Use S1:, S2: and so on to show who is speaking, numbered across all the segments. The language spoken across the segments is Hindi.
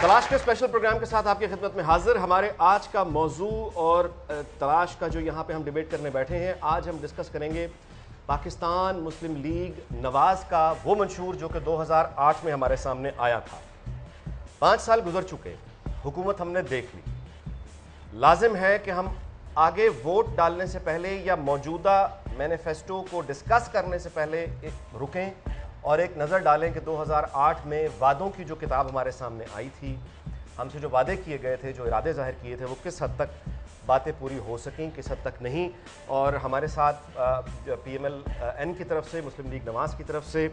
S1: तलाश के स्पेशल प्रोग्राम के साथ आपकी खिदमत में हाजिर। हमारे आज का मौजू और तलाश का जो यहाँ पे हम डिबेट करने बैठे हैं, आज हम डिस्कस करेंगे पाकिस्तान मुस्लिम लीग नवाज का वो मंशूर जो कि 2008 में हमारे सामने आया था। 5 साल गुजर चुके, हुकूमत हमने देख ली। लाजिम है कि हम आगे वोट डालने से पहले या मौजूदा मैनिफेस्टो को डिस्कस करने से पहले रुकें और एक नज़र डालें कि 2008 में वादों की जो किताब हमारे सामने आई थी, हमसे जो वादे किए गए थे, जो इरादे ज़ाहिर किए थे, वो किस हद तक बातें पूरी हो सकें, किस हद तक नहीं। और हमारे साथ PMLN की तरफ से, मुस्लिम लीग नवाज की तरफ से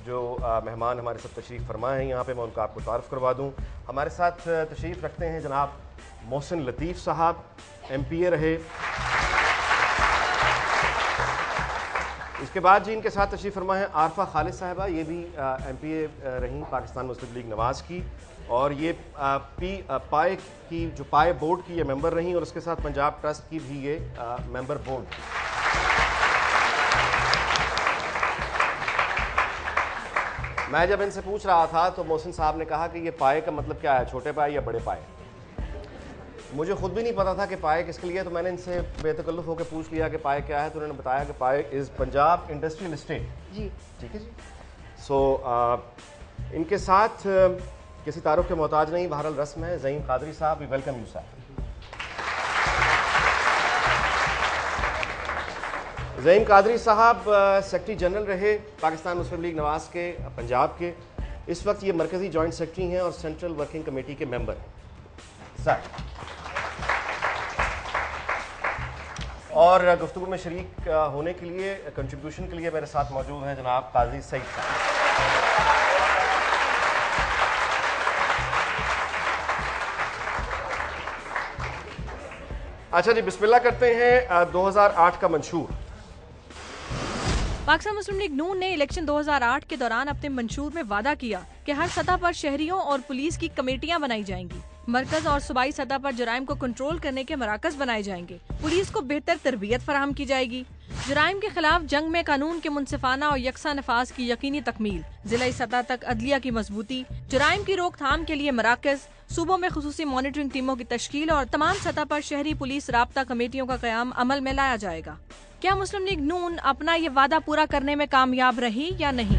S1: जो मेहमान हमारे साथ तशरीफ़ फरमाए हैं यहाँ पे, मैं उनका आपको तारुफ़ करवा दूँ। हमारे साथ तशरीफ़ रखते हैं जनाब मोहसिन लतीफ़ साहब, MPA रहे। इसके बाद जी इनके साथ तशरीफ़ फरमा है आरफा खालिद साहिबा, ये भी MPA रहीं पाकिस्तान मुस्लिम लीग नवाज की, और ये पाए की जो पाए बोर्ड की ये मेंबर रहीं, और उसके साथ पंजाब ट्रस्ट की भी ये मेंबर बोर्ड। मैं जब इनसे पूछ रहा था तो मोहसिन साहब ने कहा कि ये पाए का मतलब क्या है, छोटे पाए या बड़े पाए। मुझे खुद भी नहीं पता था कि पाए किसके लिए, तो मैंने इनसे बेतकल्लुफ़ होकर पूछ लिया कि पाए क्या है, तो उन्होंने बताया कि पाए इज़ पंजाब इंडस्ट्रियल एस्टेट। जी ठीक है जी। सो इनके साथ किसी तारुफ के मोहताज नहीं, बहरहाल रस्म है। ज़हीम कादरी साहब, वी वेलकम यू साहब। ज़हीम कादरी साहब सेक्रेटरी जनरल रहे पाकिस्तान मुस्लिम लीग नवाज के पंजाब के। इस वक्त ये मरकज़ी जॉइंट सेक्रेटरी हैं और सेंट्रल वर्किंग कमेटी के मेंबर हैं सर। और गुफ्तगू में शरीक होने के लिए, कंट्रीब्यूशन के लिए मेरे साथ मौजूद हैं जनाब काजी सईद साहब। अच्छा जी, बिस्मिल्लाह करते हैं 2008 का मंशूर।
S2: पाकिस्तान मुस्लिम लीग नून ने इलेक्शन 2008 के दौरान अपने मंशूर में वादा किया कि हर सतह पर शहरियों और पुलिस की कमेटियां बनाई जाएंगी, मरकज और सूबाई सतह पर जराइम को कंट्रोल करने के मराकज बनाए जाएंगे, पुलिस को बेहतर तरबियत फराहम की जाएगी, जराइम के खिलाफ जंग में कानून के मुनसिफाना और यकसा नफाज की यकीनी तकमील, जिला सतह तक अदलिया की मजबूती, जराइम की रोकथाम के लिए मराकज, सूबों में खुसूसी मॉनिटरिंग टीमों की तश्कील और तमाम सतह पर शहरी पुलिस राब्ता कमेटियों का क़याम अमल में लाया जाएगा। क्या मुस्लिम लीग नून अपना ये वादा पूरा करने में कामयाब रही या नहीं?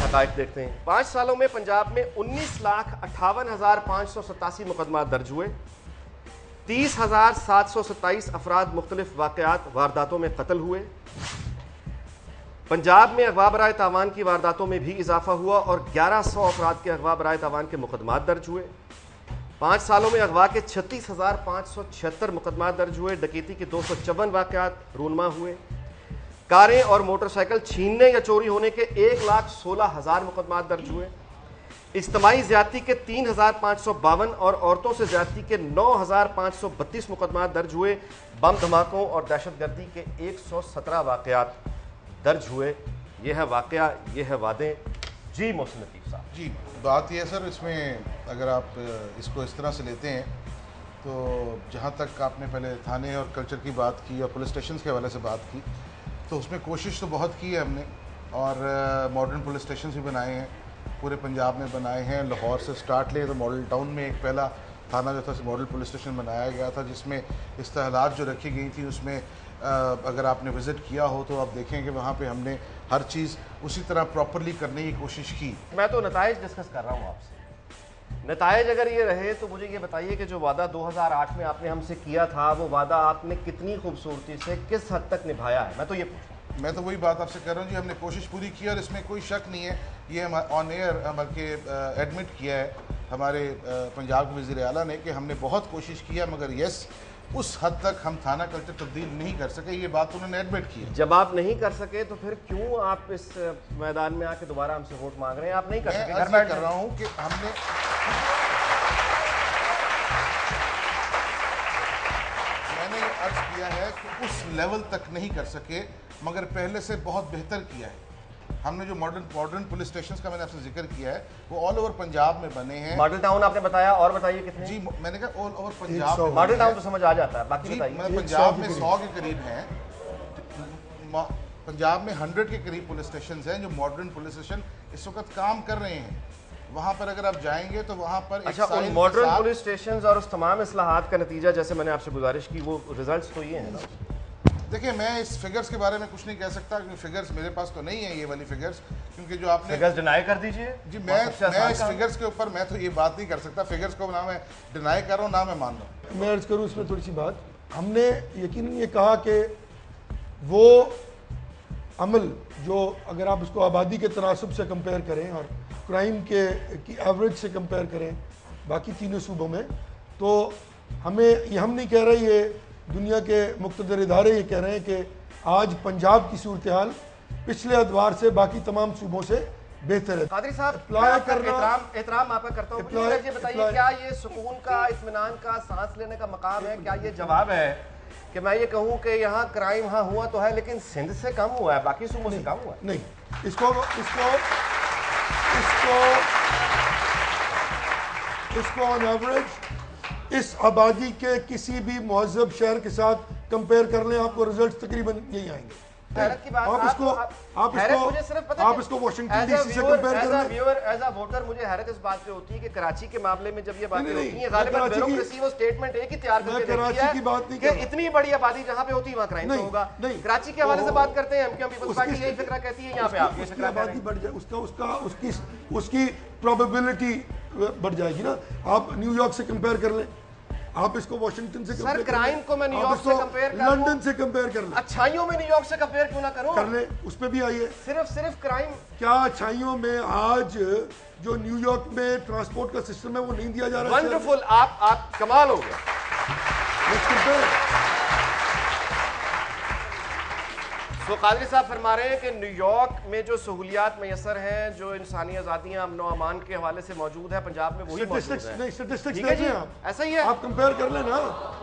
S1: हक़ाइक़ देखते हैं। 5 सालों में पंजाब में 19,58,587 मुकदमा दर्ज हुए, 30,727 अफराद मुख्तलिफ वाक़यात वारदातों में कत्ल हुए। पंजाब में अगवा बराए तावान की वारदातों में भी इजाफा हुआ और 1100 अफराद के अगवा बराए तावान के मुकदमात दर्ज हुए। 5 सालों में अगवा के 36,576 मुकदमात दर्ज हुए। डकैती के 254 वाक़यात रूनमा हुए। कारें और मोटरसाइकिल छीनने या चोरी होने के 1,16,000 मुकदमात दर्ज हुए। इज्तिमाई ज़्यादती के 3,552 और औरतों से ज़्यादती के 9,532 मुकदमात दर्ज हुए। बम धमाकों और दहशतगर्दी के 117 वाक़यात दर्ज हुए। यह है वाक़या, यह है वादे। जी मोहसिन लतीफ़ साहब।
S3: जी, बात यह है सर, इसमें अगर आप इसको इस तरह से लेते हैं तो जहाँ तक आपने पहले थाने और कल्चर की बात की और पुलिस स्टेशन के हवाले से बात की, तो उसमें कोशिश तो बहुत की है हमने, और मॉडर्न पुलिस स्टेशन भी बनाए हैं, पूरे पंजाब में बनाए हैं। लाहौर से स्टार्ट लें तो मॉडल टाउन में एक पहला थाना जो था मॉडल पुलिस स्टेशन बनाया गया था, जिसमें इस्तेहलात जो रखी गई थी उसमें अगर आपने विज़िट किया हो तो आप देखें कि वहाँ पे हमने हर चीज़ उसी तरह प्रॉपरली करने की कोशिश की।
S1: मैं तो नताइज डिस्कस कर रहा हूँ आपसे। नताइज अगर ये रहे तो मुझे ये बताइए कि जो वादा 2008 में आपने हमसे किया था, वो वादा आपने कितनी खूबसूरती से, किस हद तक निभाया है? मैं तो ये
S3: मैं तो वही बात आपसे कर रहा हूँ जी, हमने कोशिश पूरी की और इसमें कोई शक नहीं है। ये हम ऑन एयर बल्कि एडमिट किया है हमारे पंजाब के वज़ीर आला ने कि हमने बहुत कोशिश किया, मगर यस उस हद तक हम थाना कल्चर तब्दील नहीं कर सके। ये बात उन्होंने एडमिट की है।
S1: जब आप नहीं कर सके तो फिर क्यों आप इस मैदान में आके दोबारा हमसे वोट मांग रहे हैं? आप नहीं कर सके।
S3: मैं कर रहा हूँ कि हमने मैंने अर्ज किया है कि उस लेवल तक नहीं कर सके, मगर पहले से बहुत बेहतर किया है। हमने जो मॉडर्न पुलिस स्टेशंस का मैंने आपसे जिक्र किया है वो ऑल ओवर पंजाब में बने हैं।
S1: मॉडल टाउन आपने बताया, और बताइए कितने?
S3: जी मैंने कहा ऑल ओवर पंजाब में।
S1: मॉडल टाउन तो समझ आ जाता है, बाकी
S3: जी
S1: बताइए।
S3: मतलब पंजाब में 100 के करीब हैं। पंजाब में 100 के करीब पुलिस स्टेशन हैं जो मॉडर्न पुलिस स्टेशन इस वक्त काम कर रहे हैं। वहाँ पर अगर आप जाएंगे तो वहाँ पर
S1: अच्छा, उन मॉडर्न पुलिस स्टेशन और उस तमाम इस्लाहात का नतीजा, जैसे मैंने आपसे गुजारिश की, वो रिजल्ट्स तो ये हैं ना?
S3: देखिए मैं इस फिगर्स के बारे में कुछ नहीं कह सकता क्योंकि फिगर्स मेरे पास तो नहीं है ये वाली फिगर्स, क्योंकि जो आपने
S1: फिगर्स डिनाई कर दीजिए।
S3: जी मैं इस फिगर्स के ऊपर मैं तो ये बात नहीं कर सकता। फिगर्स को ना मैं डिनाई कर रहा हूँ ना मैं मान रहा हूँ।
S4: मैं अर्ज करूँ इसमें थोड़ी सी बात। हमने यकीनन ये कहा कि वो अमल जो अगर आप उसको आबादी के तनासब से कंपेयर करें और क्राइम की एवरेज से कंपेयर करें बाकी तीनों सूबों में, तो हमें ये हम नहीं कह रहे, ये दुनिया के मुख्तदर इदारे ये कह रहे हैं कि आज पंजाब की सूरत हाल पिछले अदवार से बाकी तमाम सूबों से बेहतर है।
S1: कादरी साहब, एहतराम आपका करता हूँ, मुझे बताइए क्या ये सुकून का, इत्मीनान का, सांस लेने का मकाम है? क्या ये जवाब है कि मैं ये कहूँ कि यहाँ क्राइम हाँ हुआ तो है लेकिन सिंध से कम हुआ है, बाकी सूबों से कम हुआ है?
S4: नहीं, इसको ऑन एवरेज इस आबादी के किसी भी मुहज़्ज़ब शहर के साथ कंपेयर कर लें, आपको रिजल्ट तकरीबन यही आएंगे।
S1: हैरत की बात,
S4: आप इसको वाशिंगटन डीसी से कंपेयर कर लें।
S1: एज अ वोटर मुझे हैरत इस बात पे होती है कि कराची के मामले में जब ये बातें होती हैं, गालिबन ब्यूरोक्रेसी वो स्टेटमेंट एक ही तैयार करके देती है कि इतनी बड़ी आबादी जहां पे होती है वहां क्राइम तो होगा। कराची के हवाले से बात करते हैं, एमक्यूएम पीपल्स पार्टी यही फिक्रा कहती है, यहाँ पे आप ये फिक्रा
S4: आबादी बढ़ जाए, उसकी प्रोबेबिलिटी बढ़ जाएगी ना। आप न्यूयॉर्क से कंपेयर कर लें, आप इसको वाशिंगटन से कंपेयर,
S1: क्राइम को मैं न्यूयॉर्क से कंपेयर कर लूं,
S4: लंदन से कंपेयर कर लें,
S1: अच्छाइयों में न्यूयॉर्क से कंपेयर क्यों ना करूं?
S4: कर ले, उस पे भी आइए।
S1: सिर्फ क्राइम
S4: क्या अच्छाइयों में आज जो न्यूयॉर्क में ट्रांसपोर्ट का सिस्टम है वो नहीं दिया जा रहा?
S1: वंडरफुल, आप कमाल हो गया। तो कादरी साहब फरमा रहे हैं कि न्यूयॉर्क में जो सहूलियात मैसर हैं, जो इंसानी आज़ादियाँ अमन व अमान के हवाले से मौजूद है, पंजाब में वही मौजूद है।
S4: नहीं, स्टैटिस्टिक्स देखें आप,
S1: ऐसा ही है।
S4: आप कंपेयर कर लें ना,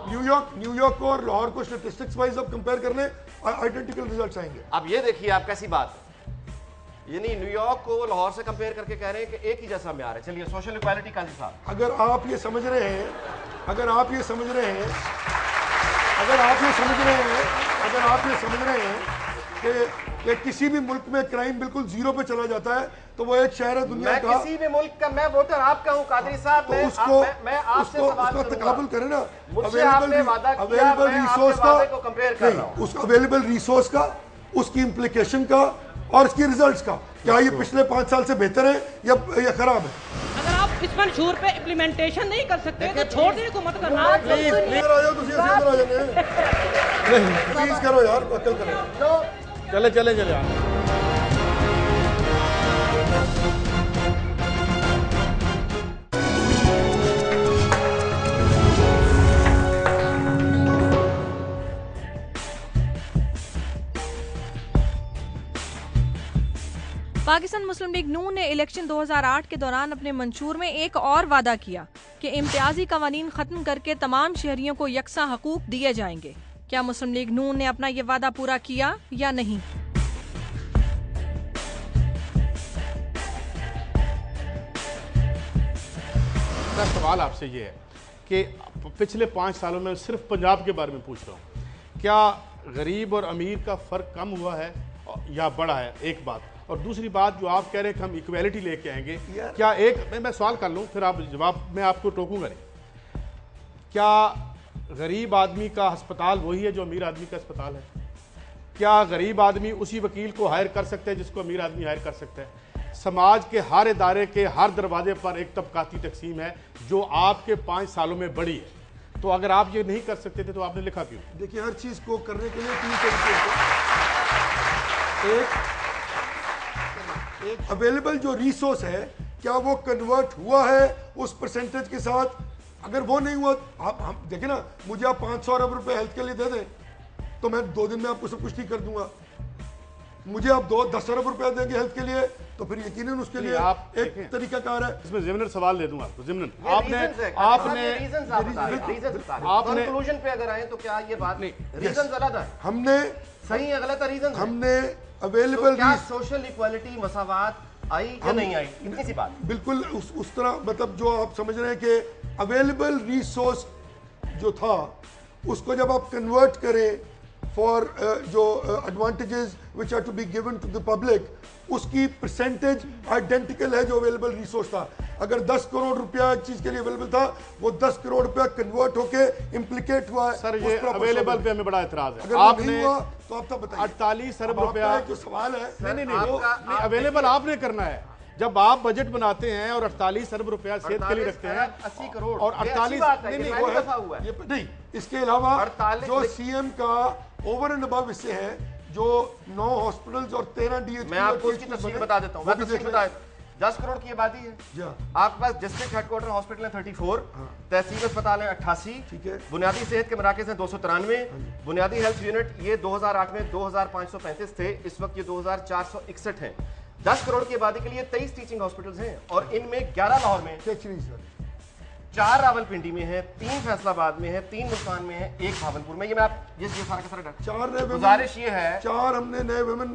S4: न्यूयॉर्क को और लाहौर को स्टैटिस्टिक्स वाइज आप कंपेयर कर लें, आइडेंटिकल रिजल्ट्स आएंगे।
S1: अब ये देखिए आप कैसी बात है, यानी न्यूयॉर्क को लाहौर से कंपेयर करके कह रहे हैं कि एक ही जैसा म्यार है। चलिए सोशल इक्वालिटी कादरी साहब,
S4: अगर आप ये समझ रहे हैं कि किसी भी मुल्क में क्राइम बिल्कुल जीरो पे चला जाता है तो वो एक शहर है दुनिया का।
S1: किसी भी मुल्क का मैं वोटर आपका हूं कादरी साहब,
S4: तो
S1: मैं आपसे सवाल करूंगा,
S4: तकाबुल करें ना,
S1: अवेलेबल रिसोर्स का को कंपेयर कर रहा हूं,
S4: उस अवेलेबल रिसोर्स का, उसकी इम्प्लीकेशन का और इसकी रिजल्ट्स का, क्या ये पिछले 5 साल से बेहतर है या खराब है?
S5: अगर आप इस मंशूर पे इम्प्लीमेंटेशन नहीं कर सकते तो छोड़ देने को मत करना।
S4: प्लीज करो यार, अक्ल करो।
S6: चले
S2: पाकिस्तान मुस्लिम लीग नून ने इलेक्शन 2008 के दौरान अपने मंशूर में एक और वादा किया कि इम्तियाजी कवानीन खत्म करके तमाम शहरियों को यकसा हकूक दिए जाएंगे। क्या मुस्लिम लीग नून ने अपना ये वादा पूरा किया या नहीं?
S6: मेरा सवाल आपसे ये है कि पिछले 5 सालों में सिर्फ पंजाब के बारे में पूछ रहा हूँ, क्या गरीब और अमीर का फ़र्क कम हुआ है या बढ़ा है? एक बात। और दूसरी बात, जो आप कह रहे हैं कि हम इक्वेलिटी लेके आएंगे, क्या मैं सवाल कर लूँ फिर आप जवाब, मैं आपको टोकूंगा नहीं। क्या गरीब आदमी का अस्पताल वही है जो अमीर आदमी का अस्पताल है? क्या गरीब आदमी उसी वकील को हायर कर सकते हैं जिसको अमीर आदमी हायर कर सकता है? समाज के हर इदारे के हर दरवाजे पर एक तबकाती तकसीम है जो आपके 5 सालों में बढ़ी है। तो अगर आप ये नहीं कर सकते थे तो आपने लिखा क्यों?
S4: देखिए, हर चीज को करने के लिए 3 तरीके हैं। एक अवेलेबल जो रिसोर्स है, क्या वो कन्वर्ट हुआ है उस परसेंटेज के साथ? अगर वो नहीं हुआ, आप हम देखें ना, मुझे आप 500 अरब रुपए हेल्थ के लिए दे दें तो मैं 2 दिन में आपको सब कुछ ठीक कर दूंगा। मुझे आप 10 अरब रुपया देंगे हेल्थ के लिए, तो फिर यकीनन उसके लिए
S6: आप
S4: एक तरीकाकार है।
S6: इसमें ज़िमनन सवाल दे दूं आपको। ज़िमनन आपने
S1: कंक्लूजन पे अगर आए तो क्या ये बात नहीं, रीजन गलत है,
S4: हमने
S1: सही है गलत है रीजन,
S4: हमने अवेलेबल
S1: क्या सोशल इक्वालिटी मसावात आई या नहीं आई, इतनी सी बात।
S4: बिल्कुल उस तरह, मतलब जो आप समझ रहे हैं कि अवेलेबल रिसोर्स जो था उसको जब आप कन्वर्ट करें फॉर जो advantages which are to be given to the public, उसकी परसेंटेज आइडेंटिकल है जो अवेलेबल रिसोर्स था। अगर 10 करोड़ रुपया एक चीज के लिए अवेलेबल था, वो 10 करोड़ रुपया कन्वर्ट होके इम्प्लीकेट हुआ है।
S6: सर ये अवेलेबल पे हमें बड़ा एतराज है।
S4: अगर
S6: आपने
S4: नहीं हुआ तो आप तब बताइए।
S6: 48 अरब रुपया
S4: जो सवाल है,
S6: नहीं अवेलेबल आपने करना है। जब आप बजट बनाते हैं और 48 अरब रुपया सेहत के लिए रखते हैं,
S1: 80 करोड़
S6: और 48
S4: नहीं, इसके अलावा जो सीएम का ओवर एंड अबव इससे है, जो 9 हॉस्पिटल्स और 13 डीएच,
S1: मैं आपको उसकी तफसील बता देता हूँ। 10 करोड़ की आबादी है, आपके पास डिस्ट्रिक्ट हेडक्वार्टर हॉस्पिटल है 34, तहसील अस्पताल है 88, बुनियादी सेहत के मराकज हैं 293, बुनियादी हेल्थ यूनिट ये 2008 में 2535 थे, इस वक्त ये 2461 हैं। 10 करोड़ की आबादी के लिए 23 टीचिंग हॉस्पिटल्स हैं और इनमें 11 लाहौर में, 4 रावलपिंडी में है, 3 फैसलाबाद में है, 3 मुल्तान में है, 1 भावलपुर में। ये मैं आप ये सारा का सारा
S4: 4
S1: गुजारिश ये है,
S4: 4 हमने नए वुमेन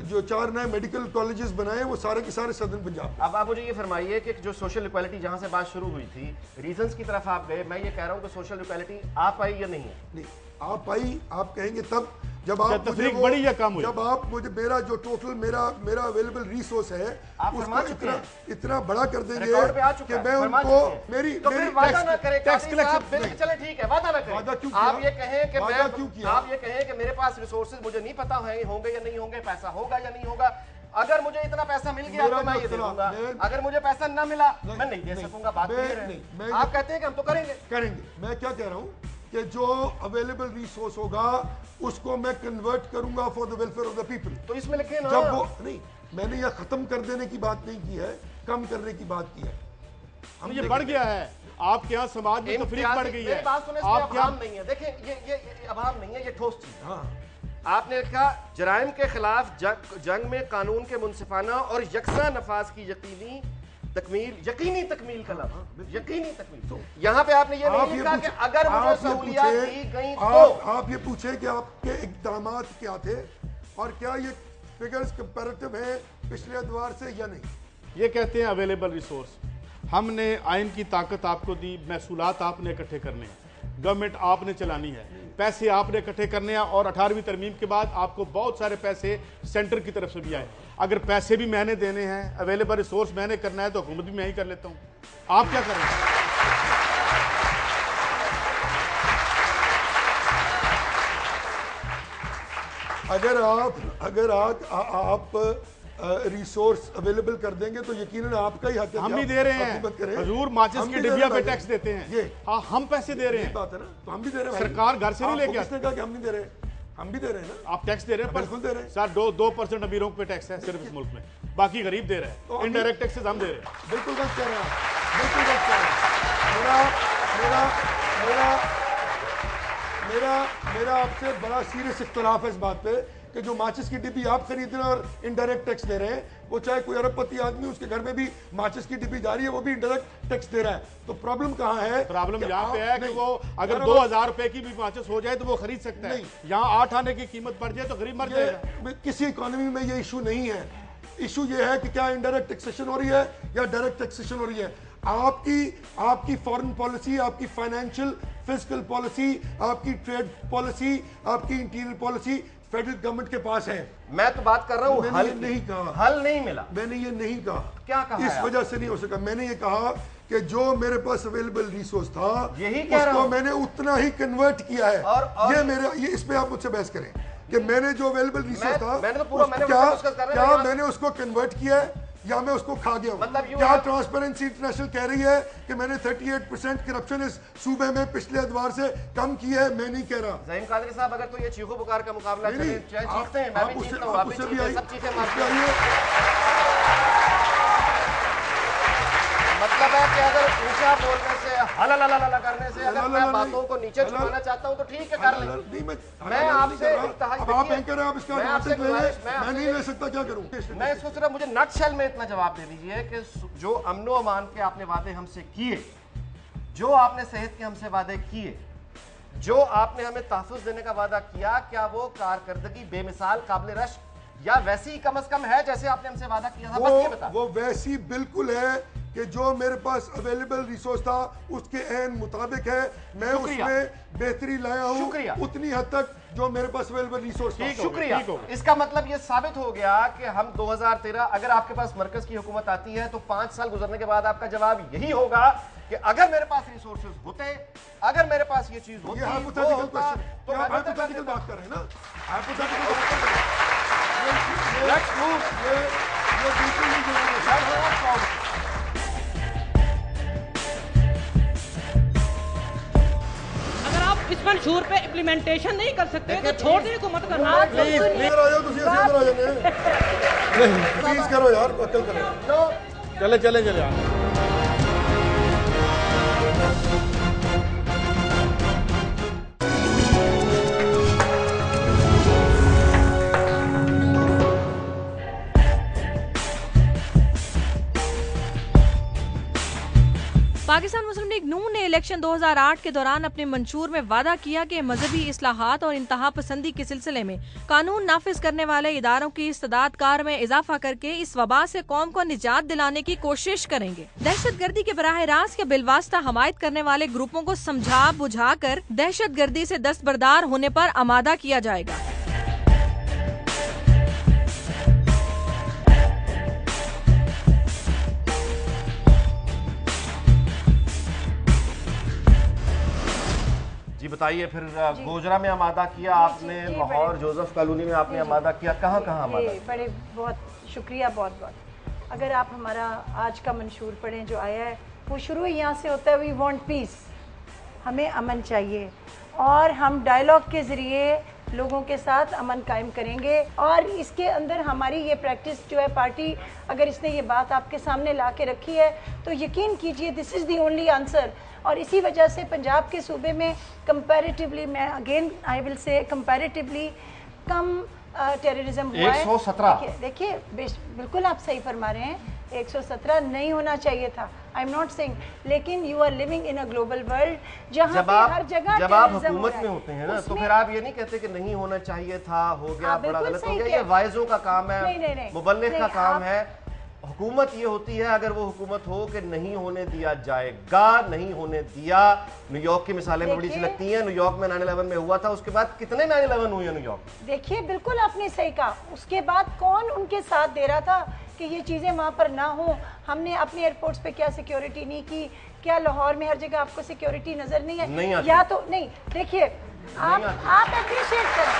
S4: जो 4 नए मेडिकल कॉलेजेस बनाए, वो सारे के सारे सदर्न पंजाब।
S1: अब आप मुझे ये फरमाइए कि जो सोशल इक्वालिटी जहां से बात शुरू हुई थी, रीजंस की तरफ आप गए, मैं ये कह रहा हूं कि सोशल इक्वालिटी आप आई या नहीं है?
S4: नहीं, आप आई, आप कहेंगे तब जब आप
S6: तफरीक बड़ी या कम हुई,
S4: जब आप मुझे मेरा जो टोटल मेरा अवेलेबल रिसोर्स है उसको इतना बड़ा कर देंगे कि मैं उनको मेरी
S1: वादा ना करें टैक्स कलेक्शन। चले ठीक है, वादा ना करें, आप ये कहें कि मैं, आप ये कहें कि मेरे पास रिसोर्सेज मुझे नहीं पता होंगे या नहीं होंगे, पैसा होगा या नहीं होगा। अगर मुझे इतना पैसा मिल गया तो मैं ये दे दूंगा, अगर मुझे पैसा ना मिला मैं नहीं दे सकूंगा। बात नहीं, आप कहते हैं कि हम तो करेंगे।
S4: मैं क्या कह रहा हूँ कि जो अवेलेबल रिसोर्स होगा उसको मैं कन्वर्ट करूंगा for the welfare of the people.
S1: तो इसमें लिखे ना,
S4: जब वो नहीं, मैंने यह खत्म कर देने की बात नहीं की है, कम करने की बात की है।
S6: हम ये बढ़ गया है, आपके यहाँ समाज में तफरीक बढ़ गई है।
S1: आप यहाँ नहीं है, देखें ये अभाव नहीं है, ये ठोस चीज। हाँ, आपने लिखा जराइम के खिलाफ जंग में कानून के मुनसिफाना और यकसा नफाज की यकीनी तकमील का लफ्ज़, यकीनी तकमील। यहाँ पे आपने ये नहीं लिखा कि अगर मुझे सहूलियात दी गई तो।
S4: आप ये पूछे कि आपके इक़दामात क्या थे और क्या ये फिगर्स कंपैरेटिव है पिछले अदवार से या नहीं।
S6: ये कहते हैं अवेलेबल रिसोर्स। हमने आइन की ताकत आपको दी, महसूलात आपने इकट्ठे करने हैं, गवर्नमेंट आपने चलानी है, पैसे आपने इकट्ठे करने हैं और 18वीं तरमीम के बाद आपको बहुत सारे पैसे सेंटर की तरफ से भी आए। अगर पैसे भी मैंने देने हैं, अवेलेबल रिसोर्स मैंने करना है, तो हुकूमत भी मैं ही कर लेता हूँ। आप क्या करेंगे?
S4: अगर आप रिसोर्स अवेलेबल कर देंगे तो यकीनन आपका ही हक है।
S6: हम भी दे रहे हैं हजूर, माचिस के डिबिया पे टैक्स देते हैं। हाँ, हम पैसे दे रहे हैं,
S4: बात है ना, तो हम भी दे रहे हैं।
S6: सरकार घर से नहीं लेके आती।
S4: किसने कहा कि हम नहीं दे रहे? हम भी दे रहे हैं ना।
S6: आप टैक्स दे रहे हैं,
S4: बिल्कुल दे रहे हैं
S6: सर। 2% अमीरों पे टैक्स है सिर्फ इस मुल्क में, बाकी गरीब दे रहे हैं। तो इनडायरेक्ट टैक्सेस हम दे रहे हैं।
S4: बिल्कुल गलत कह रहे हैं, बिल्कुल गलत कह रहे हैं। मेरा आपसे बड़ा सीरियस इख्तलाफ है इस बात पे कि जो माचिस की डिब्बी आप खरीद रहे हैं और इनडायरेक्ट टैक्स दे रहे हैं, वो चाहे कोई अरबपति आदमी उसके घर में भी माचिस की डिब्बी जा रही है, वो भी इनडायरेक्ट टैक्स दे रहा है। तो प्रॉब्लम कहाँ है?
S6: प्रॉब्लम यहाँ पे है कि वो अगर 2000 रुपए की भी माचिस हो जाए तो वो खरीद सकता है। यहाँ 8 आने की कीमत बढ़ जाए तो गरीब मर जाएगा।
S4: किसी इकोनॉमी में ये इशू नहीं है। इशू ये है कि क्या इंडायरेक्ट टैक्सेशन हो रही है या डायरेक्ट टैक्सेशन हो रही है। आपकी फॉरेन पॉलिसी, आपकी फाइनेंशियल फिस्कल पॉलिसी, आपकी ट्रेड पॉलिसी, आपकी इंटीरियर पॉलिसी फेडरल गवर्नमेंट के पास है।
S1: मैं तो बात कर रहा हूँ,
S4: हल नहीं कहा,
S1: हल नहीं मिला।
S4: मैंने ये नहीं कहा।
S1: क्या कहा?
S4: इस वजह से नहीं हो सका। मैंने ये कहा कि जो मेरे पास अवेलेबल रिसोर्स था उसको मैंने उतना ही कन्वर्ट किया है। और ये इस पे आप मुझसे बहस करें कि मैंने जो अवेलेबल रिसोर्स था क्या मैंने उसको कन्वर्ट किया है या मैं उसको खा गया हूँ।
S1: मतलब
S4: क्या ट्रांसपेरेंसी इंटरनेशनल कह रही है कि मैंने 38% करप्शन इस सूबे में पिछले अदवार से कम की है? मैं नहीं कह रहा।
S1: ज़हीम कादरी साहब, अगर तो ये चीखो पुकार का मुकाबला चले, चीखते हैं, मैं भी चीखता हूं, आप भी चीखते हैं, सब चीखें मारते हैं। मतलब है कि अगर ऊंचा बोलने से हला करने से अगर मैं बातों को नीचे छुपाना चाहता हूं तो ठीक है, कर लें। मैं आपसे
S4: आप एंकर हैं, आप इसका नाटक ले लें, मैं नहीं ले सकता, क्या करूं?
S1: मैं इसको सिर्फ मुझे नटशेल में इतना जवाब दे दीजिए कि जो अमनो अमान के आपने वादे हमसे किए, जो आपने सेहत के हमसे वादे किए, जो आपने हमें तहफ़्फ़ुज़ देने का वादा किया, क्या वो कारकर्दगी बेमिसाल काबिल रश या वैसी कम अज कम है जैसे आपने हमसे वादा किया था? बस ये बता।
S4: वो वैसी बिल्कुल है कि जो मेरे पास अवेलेबल रिसोर्स था उसके एन मुताबिक है। मैं उसमें बेहतरी लाया हूँ उतनी हद तक जो मेरे पास अवेलेबल रिसोर्स था।
S1: शुक्रिया। इसका मतलब ये साबित हो गया कि हम 2013 अगर आपके पास मरकज की हुकूमत आती है तो 5 साल गुजरने के बाद आपका जवाब यही होगा कि अगर मेरे पास रिसोर्सेज होते, अगर मेरे पास ये चीज होती,
S4: हाइपोथेटिकल क्वेश्चन, तो हाइपोथेटिकल बात कर रहे हैं ना, हाइपोथेटिकल बात कर रहे हैं।
S1: Let's move.
S4: ये बिल्कुल नहीं जरूरी है।
S5: इस मंशूर पे इम्प्लीमेंटेशन नहीं कर सकते तो छोड़ देने को मत करना।
S4: प्लीज आ जाओ, तुम इधर आ जाओ, प्लीज करो यार, अक्ल करो।
S6: चले चले चले
S2: पाकिस्तान मुस्लिम लीग नून ने इलेक्शन 2008 के दौरान अपने मंशूर में वादा किया कि मजहबी इस्लाहात और इंतहा पसंदी के सिलसिले में कानून नाफिज करने वाले इदारों की इस्तेदाद कार में इजाफा करके इस वबा से कौम को निजात दिलाने की कोशिश करेंगे। दहशत गर्दी के बराह रास्त या बिलवास्ता हमायत करने वाले ग्रुपों को समझा बुझा कर दहशत गर्दी से दस्तबरदार होने पर आमादा किया जाएगा।
S1: जी बताइए फिर। गोजरा में आमादा किया आपने, लाहौर जोसेफ कॉलोनी में आपने आमादा किया, कहाँ कहाँ आमादा?
S7: बड़े बहुत शुक्रिया, बहुत बहुत। अगर आप हमारा आज का मंशूर पढ़ें जो आया है, वो शुरू यहाँ से होता है, वी वांट पीस, हमें अमन चाहिए और हम डायलॉग के ज़रिए लोगों के साथ अमन कायम करेंगे। और इसके अंदर हमारी ये प्रैक्टिस जो है, पार्टी अगर इसने ये बात आपके सामने ला के रखी है तो यकीन कीजिए this is the only answer. और इसी वजह से पंजाब के सूबे में कंपैरेटिवली, मैं again I will say comparatively come terrorism हुआ है।
S1: 117
S7: देखिए बिल्कुल आप सही फरमा रहे हैं, 117 नहीं होना चाहिए था, आई एम नॉट सेइंग, लेकिन you are living in a global world जहाँ पे हर जगह
S1: जब आप हुकूमत में होते हैं ना तो फिर आप ये नहीं कहते कि नहीं होना चाहिए था, हो गया, बड़ा गलत हो गया। ये वाइजों का काम है, मुबल्लिग का काम है। हुकूमत ये होती है अगर वो हुकूमत हो कि नहीं होने दिया जाएगा, नहीं होने दिया। न्यूयॉर्क की मिसालें बड़ी सी लगती हैं। न्यूयॉर्क में 9/11 में हुआ था, उसके बाद कितने 9/11 हुए न्यूयॉर्क?
S7: देखिए बिल्कुल आपने सही कहा। उसके बाद कौन उनके साथ दे रहा था कि ये चीज़ें वहाँ पर ना हो? हमने अपने एयरपोर्ट्स पे क्या सिक्योरिटी नहीं की? क्या लाहौर में हर जगह आपको सिक्योरिटी नजर नहीं है?
S1: नहीं
S7: या तो नहीं, देखिए आप अप्रिशिएट करें।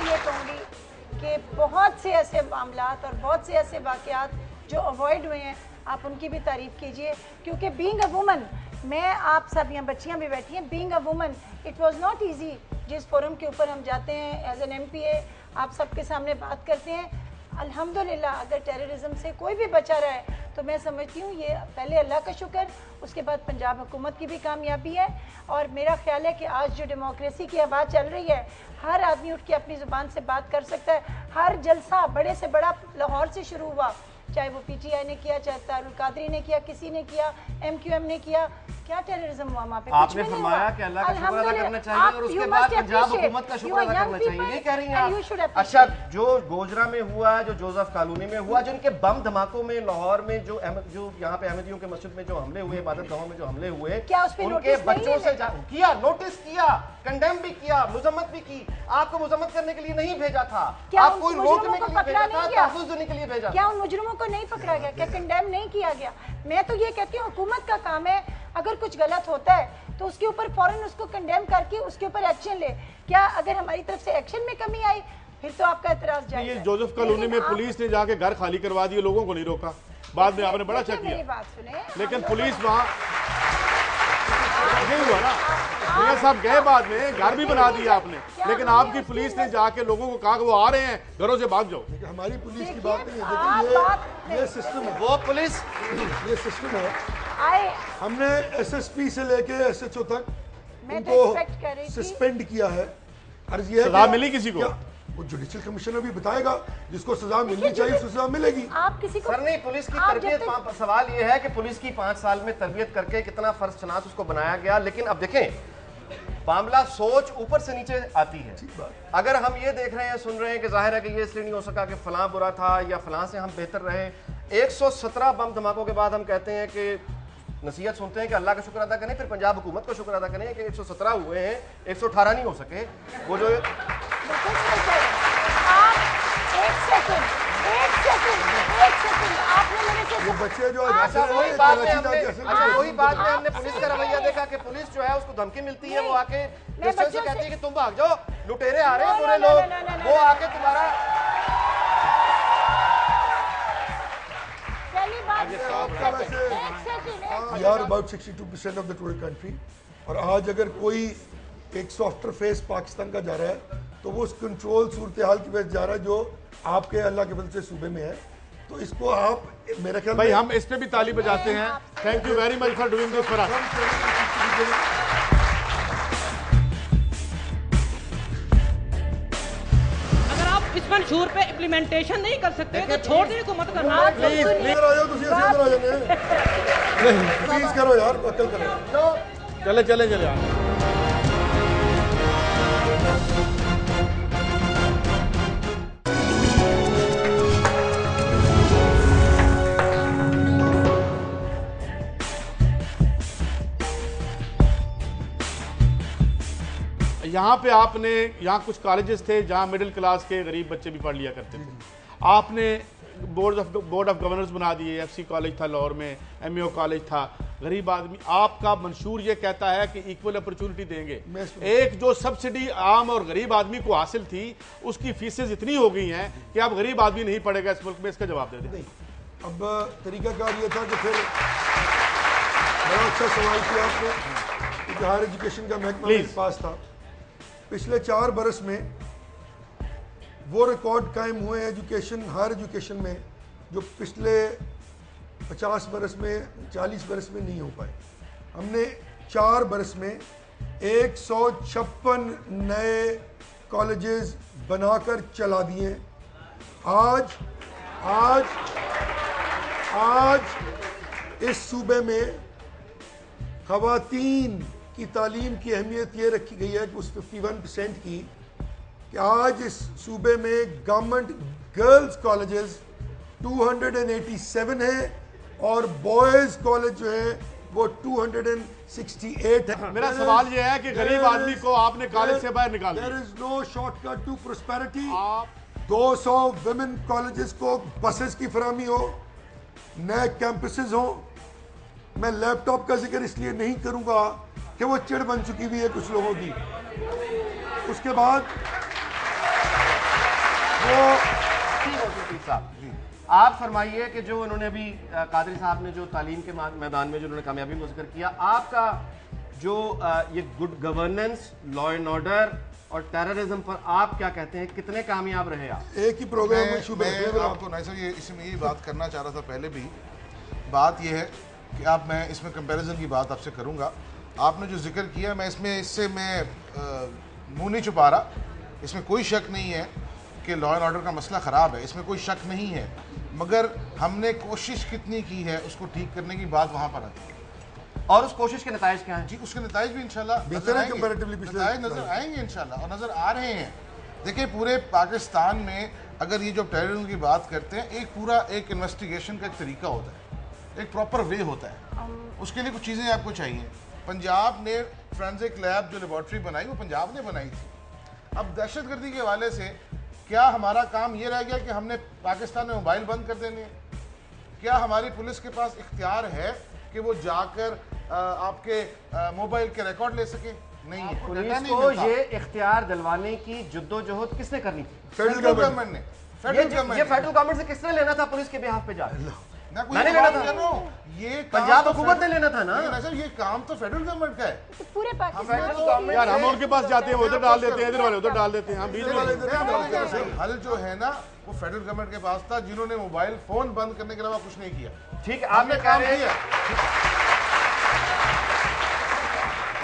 S7: ये कहूँगी कि बहुत से ऐसे मामलात और बहुत से ऐसे वाक़यात जो अवॉइड हुए हैं, आप उनकी भी तारीफ़ कीजिए। क्योंकि बीइंग अ वुमन, मैं आप सब यहाँ बच्चियाँ भी बैठी हैं, being a woman it was not easy. जिस फोरम के ऊपर हम जाते हैं एज एन MPA, आप सबके सामने बात करते हैं, अल्हम्दुलिल्लाह अगर टेररिज्म से कोई भी बचा रहा है तो मैं समझती हूँ ये पहले अल्लाह का शुक्र, उसके बाद पंजाब हुकूमत की भी कामयाबी है। और मेरा ख्याल है कि आज जो डेमोक्रेसी की आवाज़ चल रही है, हर आदमी उठ के अपनी ज़ुबान से बात कर सकता है। हर जलसा बड़े से बड़ा लाहौर से शुरू हुआ, चाहे वो PTI ने किया, चाहे तारुल कादरी ने किया, किसी ने किया, MQM ने किया। क्या टेररिज्म हुआ वहाँ पे?
S1: आपने फरमाया कि अल्लाह का शुक्र अदा करना चाहिए और उसके बाद पंजाब हुकूमत का शुक्र अदा करना चाहिए, ये कह रही हैं आप? अच्छा, जो गोजरा में हुआ, जो जोसेफ कॉलोनी में हुआ, जिनके बम धमाकों में लाहौर में जो यहाँ पे अहमदियों के मस्जिद में जो हमले हुए, इबादत गाहों में जो हमले हुए, उनके बच्चों से किया, नोटिस किया, कंडेम भी किया, मुजम्मत भी की। आपको मुजम्मत करने के लिए नहीं भेजा था, आपको रोकने के लिए भेजा था, तहफ़्फ़ुज़ देने के लिए भेजा।
S7: क्या उन मुजरिमों को नहीं पकड़ा गया? क्या कंडेम नहीं किया गया? मैं तो ये कहती हूँ हुकूमत का काम है, अगर कुछ गलत होता है तो उसके ऊपर फौरन उसको कंडेम करके उसके ऊपर एक्शन ले। क्या अगर हमारी तरफ से एक्शन में कमी आई फिर तो आपका एतराज जायज़ है।
S6: ये जोसेफ कॉलोनी में पुलिस ने जाके घर खाली करवा दिए, लोगों को नहीं रोका, बाद में आपने बड़ा अच्छा किया,
S7: बात सुने,
S6: लेकिन पुलिस वहाँ यही हुआ ना, मियां साहब गए बाद में, घर भी बना दिया आपने, लेकिन आपकी पुलिस ने जाके लोगों को कहा कि वो आ रहे हैं, घरों से भाग जाओ।
S4: हमारी पुलिस की बात नहीं है, लेकिन ये सिस्टम है,
S1: वो पुलिस
S4: ये सिस्टम है। हमने एसएसपी से लेके एसएचओ तक उनको सस्पेंड किया है। अर्ज ये है
S6: सजा मिली किसी को?
S4: वो जुडिशियल कमिश्नर भी बताएगा, जिसको सजा मिलनी चाहिए उसको सजा मिलेगी।
S7: आप किसी को
S1: सर नहीं, पुलिस की तरबियत, सवाल ये है कि पुलिस की 5 साल में तरबियत करके कितना फर्ज शनास उसको बनाया गया। लेकिन अब देखें, मामला सोच ऊपर से नीचे आती है। अगर हम ये देख रहे हैं, सुन रहे हैं कि जाहिर है कि ये इसलिए नहीं हो सका कि फलां बुरा था या फलां से हम बेहतर रहे। 117 बम धमाकों के बाद हम कहते हैं कि नसीहत सुनते हैं कि अल्लाह का शुक्र अदा करें, फिर पंजाब हुकूमत का शुक्र अदा करें कि 117 हुए हैं, 118 नहीं हो सके। वो जो
S4: बच्चे जो
S1: वही बात में हमने पुलिस का रवैया देखा कि पुलिस जो है उसको धमकी मिलती है, वो आके क्रिश्चियन से कहती है कि तुम भाग जाओ, लुटेरे आ रहे हैं पूरे लोग, वो आके तुम्हारा
S4: We are about 62% of the total country, और आज अगर कोई एक सॉफ्टर फेस पाकिस्तान का जा रहा है तो वो उस कंट्रोल सूरत हाल की वजह जा रहा है जो आपके अल्लाह के फजल से सूबे में है। तो इसको आप मेरा ख्याल
S6: भाई हम इस पे भी ताली बजाते हैं। Thank you very much for doing this for us.
S5: अगर आप इस मंशूर पे इम्प्लीमेंटेशन नहीं कर सकते तो छोड़ देने को मत करना।
S4: प्लीज करो यार, अकल करो।
S6: चले चले चले यार। यहाँ पे आपने, यहाँ कुछ कॉलेजेस थे जहाँ मिडिल क्लास के गरीब बच्चे भी पढ़ लिया करते थे, आपने बोर्ड ऑफ गवर्नर्स बना दिए। एफसी कॉलेज था लाहौर में, एमएओ कॉलेज था। गरीब आदमी, आपका मंशूर ये कहता है कि इक्वल अपॉर्चुनिटी देंगे। एक जो सब्सिडी आम और गरीब आदमी को हासिल थी उसकी फीसें इतनी हो गई हैं कि अब गरीब आदमी नहीं पढ़ेगा इस मुल्क में। इसका जवाब दे दें।
S4: अब तरीकाकार ये था कि फिर बड़ा अच्छा सवाल किया आपने कि हायर एजुकेशन का महकमा मेरे पास था। पिछले 4 बरस में वो रिकॉर्ड कायम हुए एजुकेशन, हायर एजुकेशन में, जो पिछले 50 बरस में, 40 बरस में नहीं हो पाए। हमने 4 बरस में 156 नए कॉलेजेस बनाकर चला दिए। आज इस सूबे में ख़वातीन की तालीम की अहमियत ये रखी गई है कि उस 51% की, कि आज इस सूबे में गवर्नमेंट गर्ल्स कॉलेजेस 287 हैं और बॉयज़ कॉलेज जो है वो 268 है।
S6: मेरा सवाल ये है कि गरीब आदमी को आपने कॉलेज से बाहर निकाल दिया।
S4: There is no shortcut to prosperity. 200 women colleges को बसेस की फराहमी हो, नए कैंपसेस हो। मैं लैपटॉप का जिक्र इसलिए नहीं करूंगा कि वो चिड़ बन चुकी हुई है कुछ लोगों की। उसके बाद वो
S1: आप फरमाइए कि जो उन्होंने अभी कादरी साहब ने जो तालीम के मैदान में जो उन्होंने कामयाबी का जिक्र किया, आपका जो ये good governance, law and order और टेररिज्म पर आप क्या कहते हैं, कितने कामयाब रहे आप?
S4: एक ही प्रोग्राम में
S3: आपको नहीं सर, ये इसमें यही बात करना चाह रहा था पहले भी। बात ये है कि आप, मैं इसमें कंपैरिजन की बात आपसे करूंगा। आपने जो जिक्र किया, मैं इससे मुंह नहीं छुपा रहा। इसमें कोई शक नहीं है कि लॉ एंड ऑर्डर का मसला ख़राब है, इसमें कोई शक नहीं है। मगर हमने कोशिश कितनी की है उसको ठीक करने की बात वहाँ पर आती है।
S1: और उस कोशिश के नताइज क्या हैं?
S3: जी, उसके नताइज भी इंशाल्लाह नजर आएंगे इंशाल्लाह, और नज़र आ रहे हैं। देखिए, पूरे पाकिस्तान में अगर ये जो टेररिज्म की बात करते हैं, एक पूरा एक इन्वेस्टिगेशन का एक तरीका होता है, एक प्रॉपर वे होता है। उसके लिए कुछ चीज़ें आपको चाहिए। पंजाब ने फोरेंसिक लैब जो लेबॉर्ट्री बनाई, वो पंजाब ने बनाई थी। अब दहशतगर्दी के हवाले से क्या हमारा काम ये रह गया कि हमने पाकिस्तान में मोबाइल बंद कर देने? क्या हमारी पुलिस के पास इख्तियार है कि वो जाकर आपके मोबाइल के रिकॉर्ड ले सके? नहीं है।
S1: पुलिस को ये इख्तियार दिलवाने की जद्दोजहद किसने करनी थी?
S3: फेडरल गवर्नमेंट ने।
S1: ये फेडरल गवर्नमेंट से किसने लेना था पुलिस के बिहाफ पे जाकर? मैंने लेना था,
S3: ये
S1: पंजाब हुकूमत ने लेना था ना।
S3: ये काम तो फेडरल गवर्नमेंट का है।
S7: तो पूरे पाकिस्तान
S6: यार हम उनके पास जाते हैं, उधर डाल देते हैं, इधर वाले उधर डाल देते हैं, हम बीच में
S3: हल जो है ना वो फेडरल गवर्नमेंट के पास था, जिन्होंने मोबाइल फोन बंद करने के अलावा कुछ नहीं किया।
S1: ठीक है, आपने काम किया।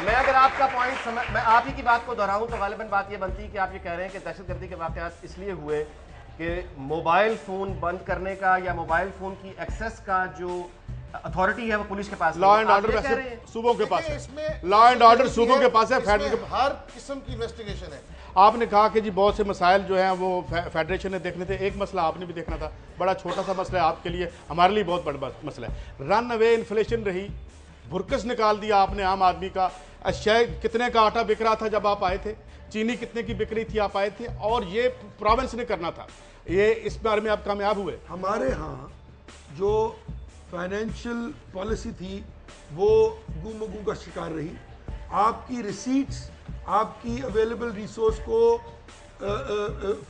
S1: मैं अगर आपका पॉइंट मैं आप ही की बात को दोहराऊं तो गालिबन बात ये बनती है कि आप ये कह रहे हैं कि दहशतगर्दी के वाकयात इसलिए हुए कि मोबाइल फोन बंद करने का या मोबाइल फोन की एक्सेस का जो अथॉरिटी है वो पुलिस के पास,
S6: लॉ एंड ऑर्डर वैसे सूबों के पास है, लॉ एंड ऑर्डर सूबों के पास है, फेडरल के
S3: हर किस्म की इन्वेस्टिगेशन है।
S6: आपने कहा कि जी बहुत से मसाइल जो हैं वो फेडरेशन ने देखने थे, एक मसला आपने भी देखना था, बड़ा छोटा सा मसला है आपके लिए, हमारे लिए बहुत बड़ा मसला है। रन अवे इन्फ्लेशन रही, भुरकस निकाल दिया आपने आम आदमी का। अशाय कितने का आटा बिक रहा था जब आप आए थे, चीनी कितने की बिक रही थी आप आए थे, और ये प्रोविंस ने करना था। ये इस बारे में आप कामयाब हुए।
S4: हमारे यहाँ जो फाइनेंशियल पॉलिसी थी वो गुमगू का शिकार रही। आपकी रिसीट्स आपकी अवेलेबल रिसोर्स को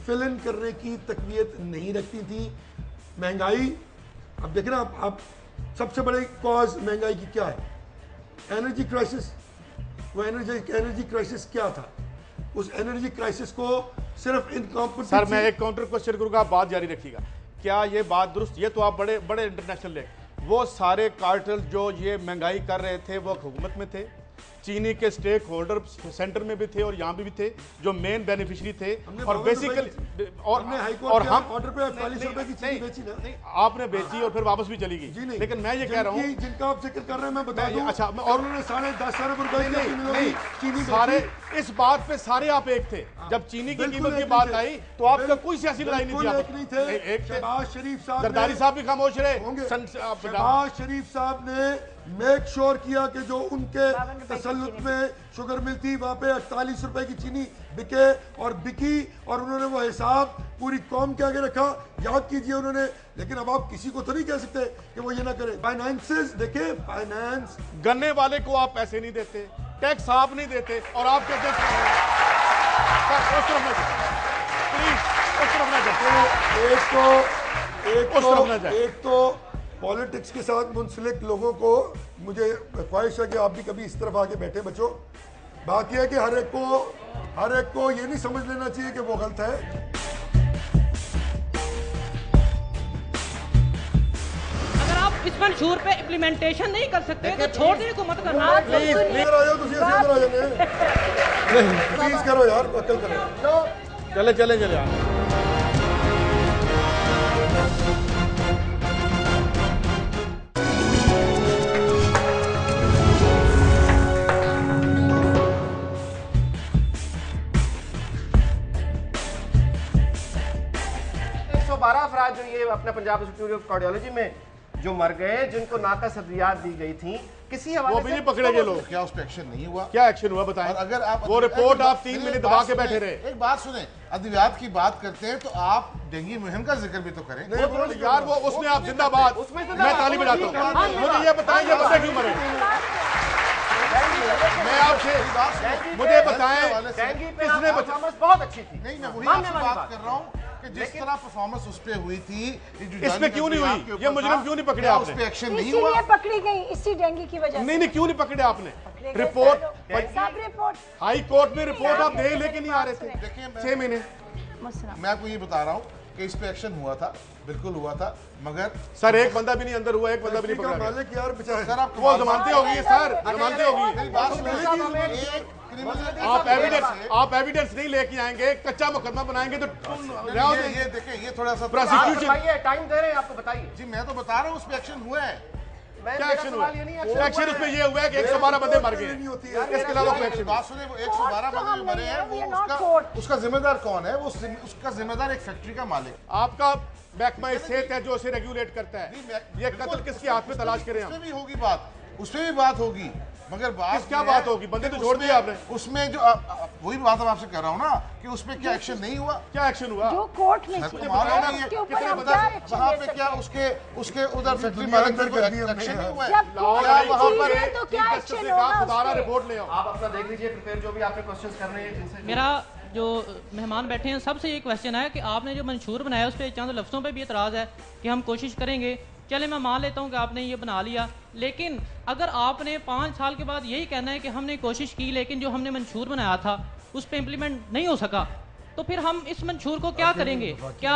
S4: फिल इन करने की तकवीत नहीं रखती थी। महंगाई, अब देख रहे हैं आप सबसे बड़े कॉज महंगाई की क्या है? Energy crisis. वो एनर्जी क्राइसिस क्या था? उस एनर्जी क्राइसिस को सिर्फ इनकॉम्पिटेंसी।
S6: सर मैं एक काउंटर क्वेश्चन करूंगा, आप बात जारी रखिएगा। क्या ये बात दुरुस्त, ये तो आप बड़े बड़े इंटरनेशनल लेग, वो सारे कार्टेल जो ये महंगाई कर रहे थे वो हुकूमत में थे, चीनी के स्टेक होल्डर सेंटर में भी थे और यहाँ भी थे, जो मेन बेनिफिशियरी थे। और बेसिकली और हम
S4: ऑर्डर पे 40 रुपए की चीनी बेची ना।
S6: नहीं, आपने बेची और फिर वापस भी चली गई। लेकिन मैं ये कह रहा हूँ
S4: जिनका आप जिक्र कर रहे हैं मैं बता दूं,
S6: अच्छा,
S4: और उन्होंने 10.5 अरब रुपए की चीनी
S6: सारे इस बात पे सारे आप एक थे। जब चीनी की कीमत की बात आई तो आपका कोई सियासी लड़ाई नहीं थी।
S4: एक शहबाज शरीफ साहब,
S6: जरदारी साहब भी खामोश रहे।
S4: शहबाज शरीफ साहब ने मेक श्योर किया कि जो उनके तसल्लुत में शुगर मिल थी वहाँ पे 48 रुपए की चीनी बिके और बिकी, और उन्होंने वो हिसाब पूरी कौम के आगे रखा। याद कीजिए उन्होंने। लेकिन अब आप किसी को तो नहीं कह सकते कि वो ये ना करे। फाइनेंसेस देखे, फाइनेंस
S6: गन्ने वाले को आप पैसे नहीं देते, टैक्स आप नहीं देते, और आप कहते हैं
S4: एक तो पॉलिटिक्स के साथ मुंसलिक लोगों को मुझे ख्वाहिश है कि आप भी कभी इस तरफ आके बैठे बच्चों। बात यह है कि हर एक को ये नहीं समझ लेना चाहिए कि वो गलत है।
S5: अगर आप इस मंशूर पे इम्प्लीमेंटेशन नहीं कर सकते तो छोड़ देने को मत करना।
S4: प्लीज करो यार, अक्ल करो।
S6: चले चले चले यार।
S1: अफराद जो ये अपना पंजाब इंस्टीट्यूट ऑफ कार्डियोलॉजी में जो मर गए, जिनको नाकस हदियात दी गई थी, किसी हवाले
S6: वो भी नहीं पकड़े गए लोग।
S3: क्या उस पर एक्शन नहीं हुआ?
S6: क्या एक्शन हुआ बताएं।
S3: अगर आप
S6: वो रिपोर्ट आप 3 महीने दबा के बैठे रहे।
S3: एक बात सुने, अद्वियात की बात करते हैं तो आप डेंगू मुहिम का जिक्र भी तो करें।
S6: यार वो उसमें आप जिंदाबाद, मैं ताली बजाता हूँ। मुझे ये बताएं ये बंदे क्यों मरे? मैं आपसे मुझे बताएं
S1: किसने बहुत अच्छी थी।
S3: नहीं, मैं वही आपसे बात कर रहा हूँ कि जिस तरह परफॉर्मेंस उस पे हुई थी,
S6: इसमें क्यों नहीं हुई? ये मुजरिम क्यों नहीं पकड़े आपने?
S3: उस पे एक्शन नहीं हुआ।
S7: पकड़ी गई इसी डेंगू की वजह से।
S6: नहीं क्यों नहीं पकड़े आपने? रिपोर्ट हाई कोर्ट में रिपोर्ट आप दे लेके नहीं आ रहे थे।
S3: देखिए
S6: 6 महीने।
S3: मैं आपको ये बता रहा हूँ कि इस पे एक्शन हुआ था, बिल्कुल हुआ था, मगर
S6: सर एक बंदा भी नहीं अंदर हुआ, एक बंदा भी नहीं पकड़ा गया।
S4: मालिक यार बेचारे
S3: सर आप
S6: वो जमानते होगी सर, जमानते होगी।
S3: मेरी बात सुनिए,
S6: आप एविडेंस नहीं लेके आएंगे, कच्चा मुकदमा बनाएंगे तो
S3: ये देखिए, ये थोड़ा सा
S6: प्रोसिक्यूशन
S1: टाइम दे रहे हैं आपको, बताइए
S3: जी। मैं तो बता रहा हूँ उस पे एक्शन हुआ है।
S6: क्या एक्शन हुआ? एक्शन उसमें ये हुआ है कि 112 बंदे मर गए, इसके अलावा कोई एक्शन।
S3: बात सुने, वो 112 बंदे मरे हैं, वो उसका जिम्मेदार कौन है? वो उसका जिम्मेदार एक फैक्ट्री का मालिक।
S6: आपका महकमा सेहत है जो उसे रेगुलेट करता है। ये कत्ल किसके हाथ में तलाश करें?
S3: उसमें भी होगी बात, उसमें भी बात होगी, मगर बात
S6: क्या बात होगी? बंदे तो छोड़ दिए आपने।
S3: उसमें जो वही बात आपसे कह रहा हूँ ना कि उसमें क्या एक्शन नहीं हुआ।
S6: क्या एक्शन हुआ?
S7: जो कोर्ट में
S3: वहाँ पे क्या उसके उधर फैक्ट्री मालिक एक्शन नहीं हुआ
S6: है। रिपोर्ट ले आओ।
S1: आप अपना देख लीजिए, प्रिपेयर जो भी आपने क्वेश्चंस कर रहे हैं।
S5: मेरा जो मेहमान बैठे हैं सबसे ये क्वेश्चन है कि आपने जो मंशूर बनाया उस पर चंद लफ्ज़ों पे भी एतराज़ है कि हम कोशिश करेंगे चले मैं मान लेता हूँ कि आपने ये बना लिया, लेकिन अगर आपने 5 साल के बाद यही कहना है कि हमने कोशिश की लेकिन जो हमने मंशूर बनाया था उस पर इम्प्लीमेंट नहीं हो सका, तो फिर हम इस मंशूर को क्या करेंगे? क्या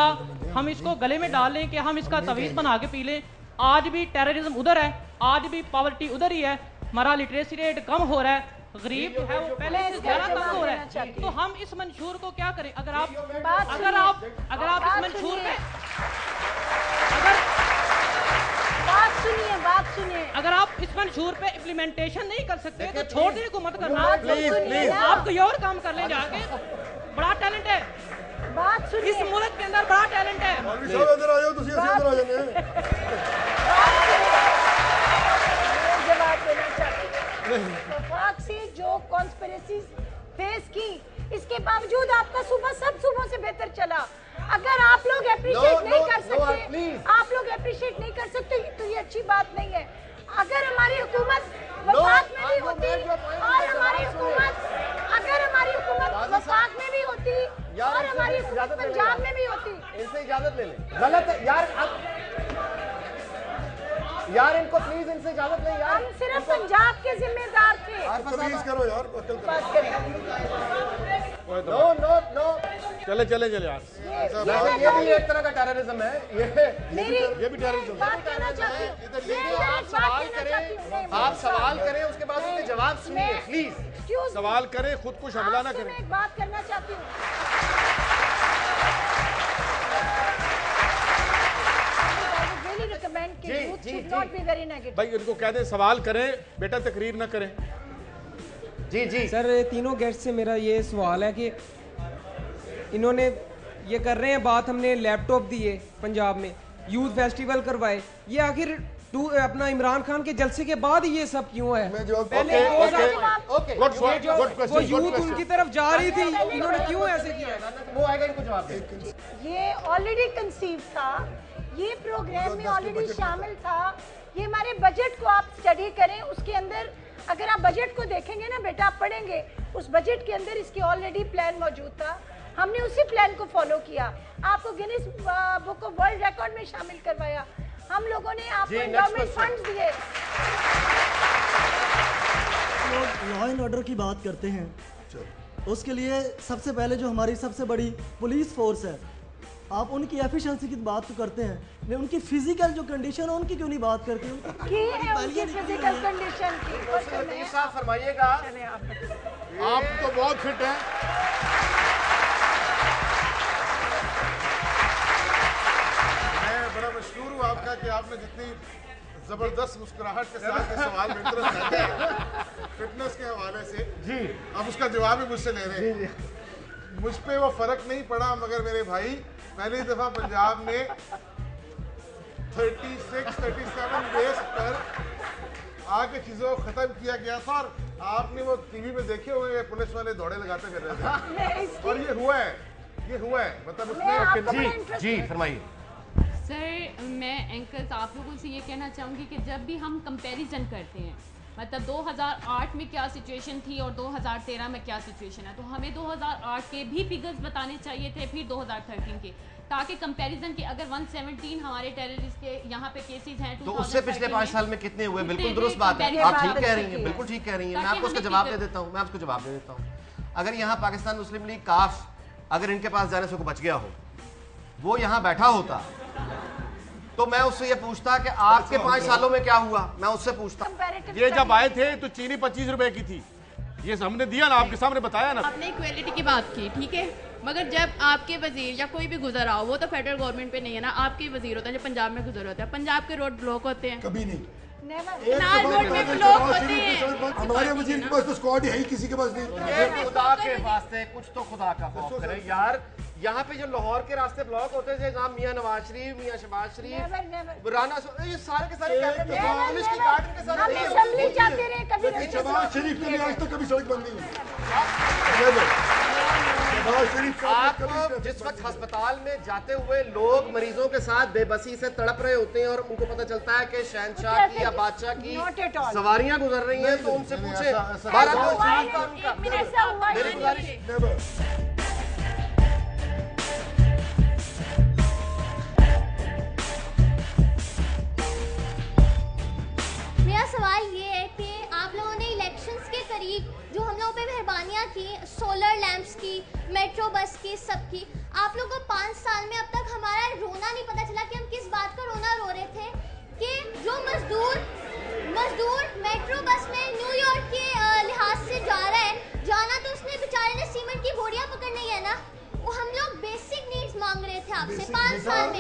S5: हम इसको गले में डाल लें कि हम इसका तवीज़ बना के पी लें? आज भी टेररिज्म उधर है, आज भी पॉवर्टी उधर ही है, हमारा लिटरेसी रेट कम हो रहा है, गरीब जो है वो पहले से ज़्यादा कम हो रहा है। तो हम इस मंशूर को क्या करें? अगर आप इस मंशूर में
S7: बात सुनिए,
S5: अगर आप इस मंशूर पे इम्प्लीमेंटेशन नहीं कर सकते तो छोड़ देने को मत करना। आप कोई और काम कर ले जाके, बड़ा टैलेंट है,
S7: बात सुनिए,
S5: इस मुल्क के अंदर बड़ा टैलेंट है।
S7: जवाब देना चाहती हूँ। वफाक से जो कॉन्स्पिरेसीज फेस की, इसके बावजूद आपका सूबा सब सूबों से बेहतर चला। अगर आप लोग अप्रिशिएट नहीं कर सकते, तो ये अच्छी बात नहीं है। अगर हमारी हुकूमत वफाक में भी होती और हमारी हुकूमत वफाक में भी होती और हमारी हुकूमत पंजाब में भी होती।
S1: इनसे इजाजत ले लें। गलत है यार, यार इनको प्लीज इनसे इजाजत नहीं यार।
S7: हम सिर्फ पंजाब के जिम्मेदार थे।
S4: करो यार,
S7: बात करें।
S1: नो
S6: चले यार,
S1: ये भी एक तरह का टेररिज्म है। ये भी टेररिज्म है।
S7: बात करना चाहती हूँ।
S1: आप सवाल करें उसके बाद उसके जवाब सुनिए प्लीज।
S6: सवाल करें, खुद कुछ हमला ना करें।
S7: मैं एक बात करना चाहती हूँ।
S6: भाई इनको कह दें सवाल करें बेटा, तकरीर ना करें।
S1: जी
S8: सर, तीनों गेस्ट से मेरा ये सवाल है कि इन्होंने ये कर रहे हैं बात, हमने लैपटॉप दिए पंजाब में, यूथ फेस्टिवल करवाए, ये आखिर अपना इमरान खान के जलसे के बाद ये सब क्यों है? पहले वो यूथ उनकी तरफ जा रही थी, इन्होंने क्यों ऐसे किया?
S1: वो आएगा, इनको जवाब दे।
S7: ये ऑलरेडी कंसीव था, ये प्रोग्राम में ऑलरेडी शामिल था। ये हमारे बजट को आप स्टडी करें, उसके अंदर अगर आप बजट को देखेंगे ना बेटा, आप पढ़ेंगे, उस बजट के अंदर इसकी ऑलरेडी प्लान मौजूद था। हमने उसी प्लान को फॉलो किया, आपको Guinness book of world record में शामिल करवाया। हम लोगों ने आपको एंडोमेंट फंड्स दिए।
S9: लॉ एंड ऑर्डर की बात करते हैं, उसके लिए सबसे पहले जो हमारी सबसे बड़ी पुलिस फोर्स है, आप उनकी एफिशिएंसी की बात तो करते हैं, लेकिन उनकी फिजिकल जो कंडीशन है उनकी क्यों नहीं बात करते?
S7: उनकी फिजिकल कंडीशन की
S1: फरमाइएगा।
S6: आप तो बहुत फिट हैं।
S3: मैं बड़ा मशहूर हूँ आपका कि आपने जितनी जबरदस्त मुस्कुराहट के साथ ये सवाल मेरी तरफ रखे हैं फिटनेस के हवाले से, जी अब उसका जवाब भी मुझसे ले रहे हैं। मुझ पे वो फर्क नहीं पड़ा, मगर मेरे भाई पहली दफा पंजाब में 36-37 बेस पर आके चीजों को खत्म किया गया था, और आपने वो टीवी में देखे हुए पुलिस वाले दौड़े लगाते फिर रहे थे, और ये हुआ है मतलब उसमें।
S1: जी फरमाइए।
S10: सर, मैं एंकर्स आप लोगों से ये कहना चाहूँगी कि जब भी हम कंपैरिजन करते हैं, मतलब 2008 में क्या सिचुएशन थी और 2013 में क्या सिचुएशन है, तो हमें 2008 के भी फिगर्स बताने चाहिए थे, फिर 2013 के, ताकि कंपैरिजन के अगर 117 हमारे टेररिस्ट के यहाँ पे केसेस हैं
S1: तो उससे पिछले 5 साल में कितने हुए? बिल्कुल दुरुस्त बात है, आप ठीक कह रही हैं, बिल्कुल ठीक कह रही हैं। मैं आपको उसका जवाब दे देता हूँ। अगर यहाँ पाकिस्तान मुस्लिम लीग काफ अगर इनके पास जाने से को बच गया हो, वो यहाँ बैठा होता, तो मैं उससे ये पूछता कि आपके 5 सालों में क्या हुआ, मैं उससे पूछता।
S6: ये जब आए थे तो चीनी 25 रुपए की थी, ये हमने दिया ना, आपके सामने बताया ना।
S10: आपने इक्वालिटी की बात की, ठीक है, मगर जब आपके वजीर या कोई भी गुजर आओ, वो तो फेडरल गवर्नमेंट पे नहीं है ना, आपके वजीर होता है, जो पंजाब में गुजर होता है, पंजाब के रोड ब्लॉक होते हैं,
S4: कभी नहीं,
S10: रोड में ब्लॉक होते हैं।
S4: हमारे वजीर के पास तो स्क्वाड है ही, किसी के पास नहीं।
S1: खुदा के वास्ते कुछ तो खुदा का खौफ करें यार। यहाँ पे जो लाहौर के रास्ते ब्लॉक होते थे, जहाँ मियाँ नवाज शरीफ, मियाँ शहबाज शरीफ, राना, ये सारे के सारे पुलिस की गार्ड के साथ
S4: शहबाज शरीफ के लिए आज तक कभी सड़क बंद नहीं हुई।
S1: आप जिस वक्त अस्पताल में जाते हुए लोग मरीजों के साथ बेबसी से तड़प रहे होते हैं और उनको पता चलता है कि शहनशाह की या बादशाह की सवारियां गुजर रही हैं, तो उनसे पूछे।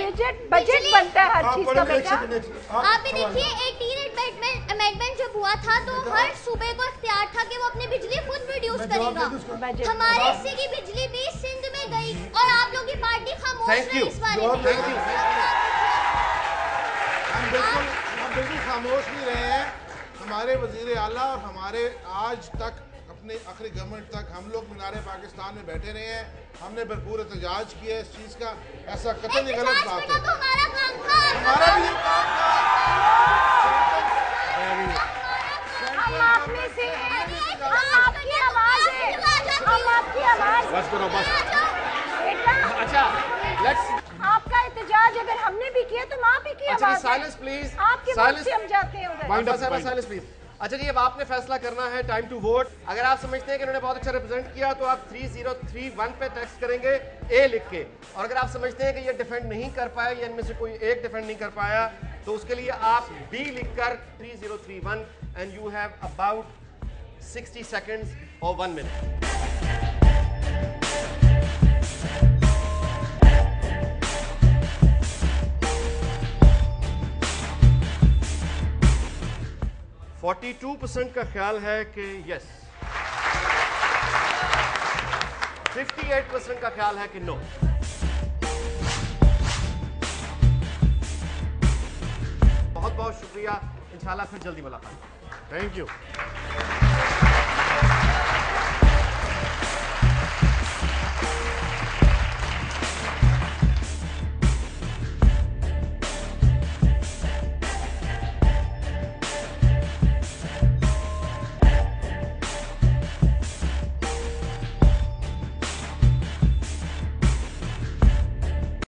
S7: बजट बनता है हर चीज का बेटा।
S11: आप ही देखिए 18 अमेंडमेंट जब हुआ था तो हर सूबे को इख्तियार था कि वो अपनी बिजली खुद प्रोड्यूस करेगा। हमारे हिस्से की बिजली भी सिंध में गई और आप लोग की पार्टी खामोश रही इस बारे में।
S3: हम बिल्कुल खामोश नहीं रहे हैं। हमारे वजीर आला और हमारे आज तक अपने आखिरी गवर्नमेंट तक हम लोग मीनारे पाकिस्तान में बैठे रहे हैं। हमने भरपूर एहतजाज किया इस चीज़ का। ऐसा कतई नहीं गलत बात है।
S11: हमारा काम था,
S3: हमारा भी ये काम था।
S7: हम आप में से हैं, हम आपकी आवाज है, हम आपकी आवाज।
S1: बस करो बस।
S7: बेटा
S1: अच्छा लेट्स
S7: आपका एहतजाज अगर हमने भी किया तो आप ही की
S1: अच्छा
S7: आवाज है।
S1: Silence please.
S7: आपके वोट से हम जाते हैं उधर।
S1: Silence please. अच्छा जी अब आपने फैसला करना है, टाइम टू वोट। अगर आप समझते हैं कि इन्होंने बहुत अच्छा रिप्रेजेंट किया तो आप 3031 पे टेक्स्ट करेंगे ए लिख के, और अगर आप समझते हैं कि ये डिफेंड नहीं कर पाया या इनमें से कोई एक डिफेंड नहीं कर पाया तो उसके लिए आप बी लिखकर 3031 and you have about 60 seconds और 1 मिनट। 42% का ख्याल है कि यस, 58% का ख्याल है कि नो। बहुत बहुत शुक्रिया, इंशाल्लाह फिर जल्दी मुलाकात।
S6: Thank you.